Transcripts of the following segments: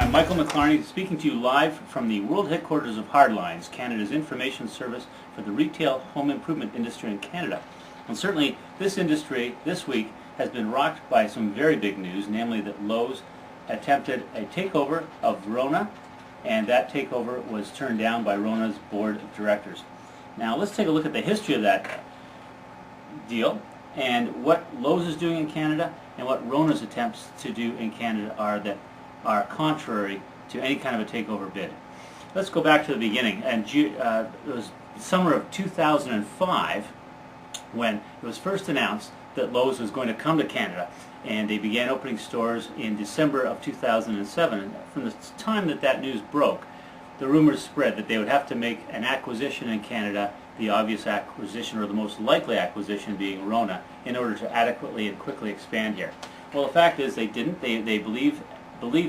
I'm Michael McLarney speaking to you live from the world headquarters of Hardlines, Canada's information service for the retail home improvement industry in Canada. And certainly this industry this week has been rocked by some very big news, namely that Lowe's attempted a takeover of Rona, and that takeover was turned down by Rona's board of directors. Now let's take a look at the history of that deal and what Lowe's is doing in Canada and what Rona's attempts to do in Canada are contrary to any kind of a takeover bid. Let's go back to the beginning, and it was the summer of 2005 when it was first announced that Lowe's was going to come to Canada, and they began opening stores in December of 2007. And from the time that news broke, the rumors spread that they would have to make an acquisition in Canada, the obvious acquisition or the most likely acquisition being Rona, in order to adequately and quickly expand here. Well, the fact is they didn't. They believed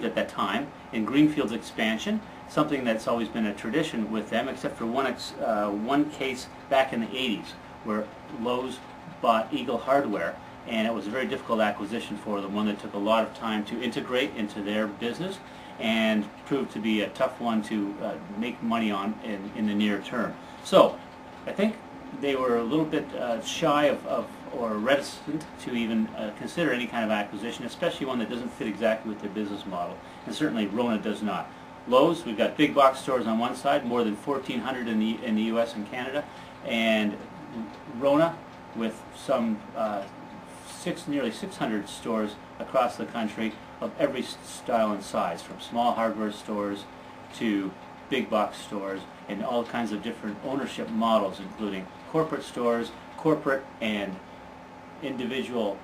at that time in Greenfield's expansion, something that's always been a tradition with them, except for one case back in the 80s where Lowe's bought Eagle Hardware, and it was a very difficult acquisition for them, one that took a lot of time to integrate into their business and proved to be a tough one to make money on in the near term. So I think they were a little bit shy or reticent to even consider any kind of acquisition, especially one that doesn't fit exactly with their business model, and certainly Rona does not. Lowe's, we've got big box stores on one side, more than 1,400 in the U.S. and Canada, and Rona with some nearly 600 stores across the country of every style and size, from small hardware stores to big box stores, and all kinds of different ownership models, including corporate stores, corporate and individual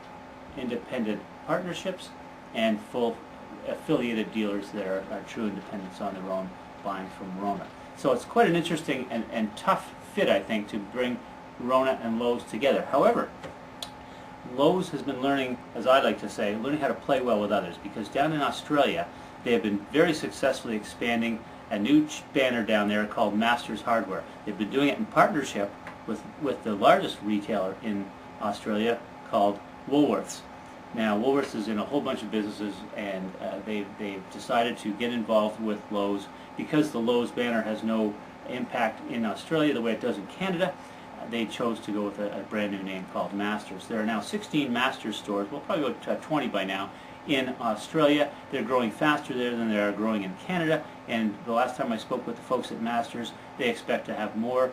independent partnerships, and full affiliated dealers that are true independents on their own, buying from Rona. So it's quite an interesting and tough fit, I think, to bring Rona and Lowe's together. However, Lowe's has been learning, as I like to say, learning how to play well with others, because down in Australia they have been very successfully expanding a new banner down there called Masters Hardware. They've been doing it in partnership with the largest retailer in Australia called Woolworths. Now Woolworths is in a whole bunch of businesses, and they've decided to get involved with Lowe's because the Lowe's banner has no impact in Australia the way it does in Canada. They chose to go with a brand new name called Masters. There are now 16 Masters stores. We'll probably go to 20 by now in Australia. They're growing faster there than they are growing in Canada, and the last time I spoke with the folks at Masters, they expect to have more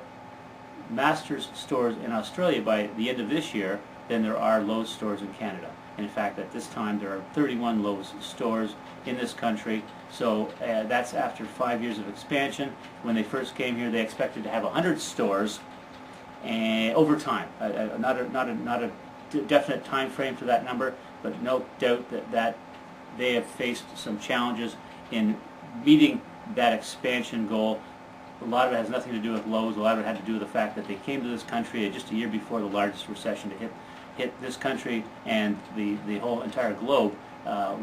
Masters stores in Australia by the end of this year than there are Lowe's stores in Canada. And in fact, at this time there are 31 Lowe's stores in this country. So that's after 5 years of expansion. When they first came here, they expected to have 100 stores over time. Not a definite time frame for that number, but no doubt that they have faced some challenges in meeting that expansion goal. A lot of it has nothing to do with Lowe's. A lot of it had to do with the fact that they came to this country just a year before the largest recession to hit this country, and the whole entire globe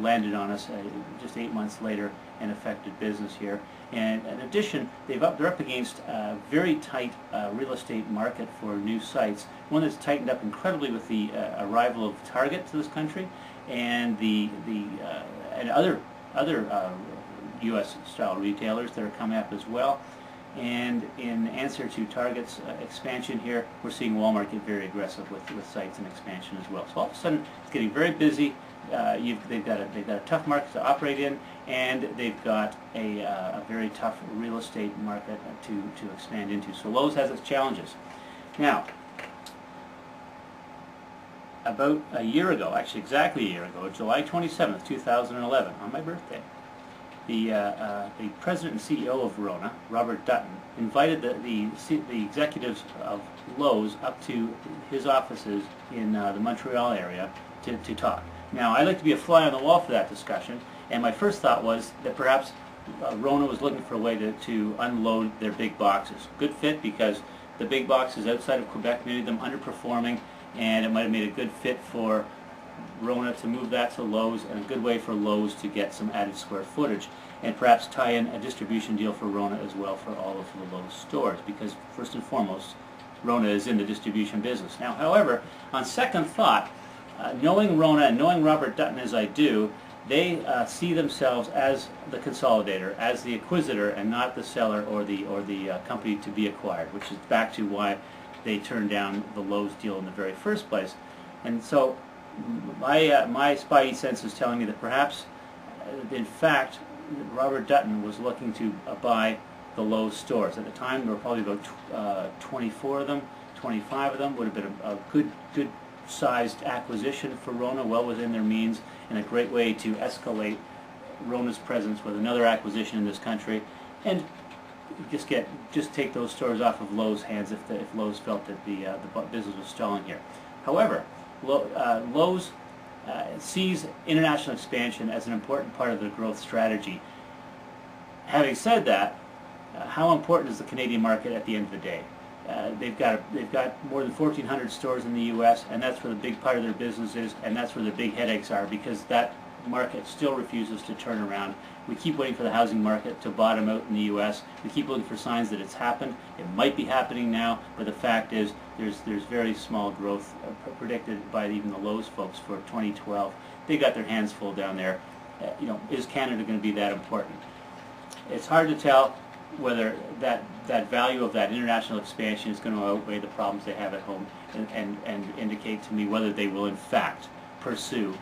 landed on us just 8 months later and affected business here. And in addition, they're up against a very tight real estate market for new sites, one that's tightened up incredibly with the arrival of Target to this country, and and other U.S. style retailers that are coming up as well. And in answer to Target's expansion here, we're seeing Walmart get very aggressive with sites and expansion as well. So all of a sudden, it's getting very busy. They've got a tough market to operate in, and they've got a very tough real estate market to expand into. So Lowe's has its challenges. Now, about a year ago, actually exactly a year ago, July 27th, 2011, on my birthday, the president and CEO of Rona, Robert Dutton, invited the executives of Lowe's up to his offices in the Montreal area to talk. Now, I like to be a fly on the wall for that discussion, and my first thought was that perhaps Rona was looking for a way to unload their big boxes. Good fit, because the big boxes outside of Quebec made them underperforming, and it might have made a good fit for Rona to move that to Lowe's, and a good way for Lowe's to get some added square footage, and perhaps tie in a distribution deal for Rona as well for all of the Lowe's stores, because first and foremost, Rona is in the distribution business. Now, however, on second thought, knowing Rona and knowing Robert Dutton as I do, they see themselves as the consolidator, as the acquisitor, and not the seller or the company to be acquired, which is back to why they turned down the Lowe's deal in the very first place. And so my spidey sense is telling me that perhaps, in fact, Robert Dutton was looking to buy the Lowe's stores. At the time, there were probably about 24 of them, 25 of them. Would have been a good sized acquisition for Rona, well within their means, and a great way to escalate Rona's presence with another acquisition in this country, and just take those stores off of Lowe's hands if Lowe's felt that the business was stalling here. However, Lowe's sees international expansion as an important part of their growth strategy. Having said that, how important is the Canadian market at the end of the day? They've got more than 1,400 stores in the U.S., and that's where the big part of their business is, and that's where the big headaches are, because that market still refuses to turn around. We keep waiting for the housing market to bottom out in the U.S. We keep looking for signs that it's happened. It might be happening now, but the fact is there's very small growth predicted by even the Lowe's folks for 2012. They got their hands full down there. Is Canada going to be that important? It's hard to tell whether that value of that international expansion is going to outweigh the problems they have at home, and indicate to me whether they will in fact pursue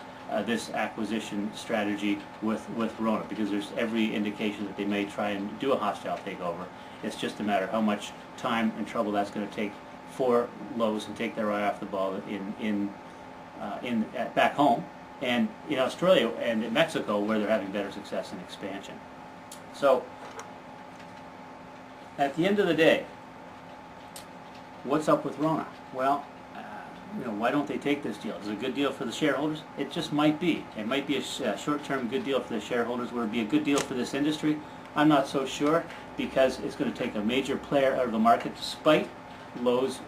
this acquisition strategy with Rona, because there's every indication that they may try and do a hostile takeover. It's just a matter of how much time and trouble that's going to take for Lowe's and take their eye off the ball back home, and in Australia and in Mexico, where they're having better success in expansion. So at the end of the day, what's up with Rona? Well, why don't they take this deal? Is it a good deal for the shareholders? It just might be. It might be a short-term good deal for the shareholders. Would it be a good deal for this industry? I'm not so sure, because it's going to take a major player out of the market, despite Lowe's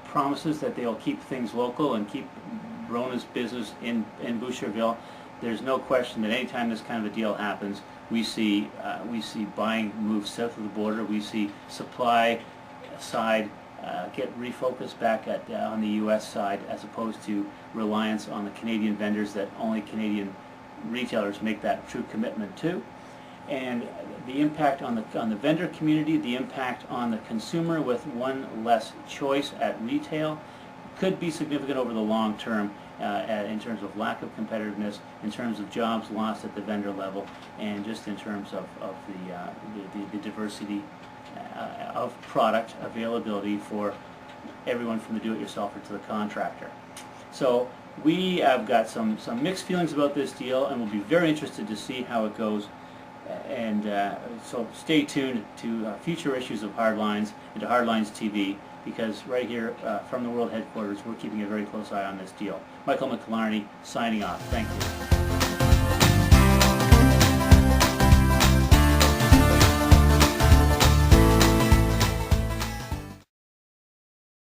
promises that they'll keep things local and keep Rona's business in Boucherville. There's no question that anytime this kind of a deal happens, we see buying move south of the border. We see supply side get refocused back on the U.S. side, as opposed to reliance on the Canadian vendors that only Canadian retailers make that true commitment to. And the impact on the vendor community, the impact on the consumer with one less choice at retail, could be significant over the long term, in terms of lack of competitiveness, in terms of jobs lost at the vendor level, and just in terms of the diversity of product availability for everyone from the do-it-yourselfer to the contractor. So we have got some mixed feelings about this deal, and we'll be very interested to see how it goes. And so stay tuned to future issues of Hardlines and to Hardlines TV, because right here from the World Headquarters, we're keeping a very close eye on this deal. Michael McIlharney signing off. Thank you.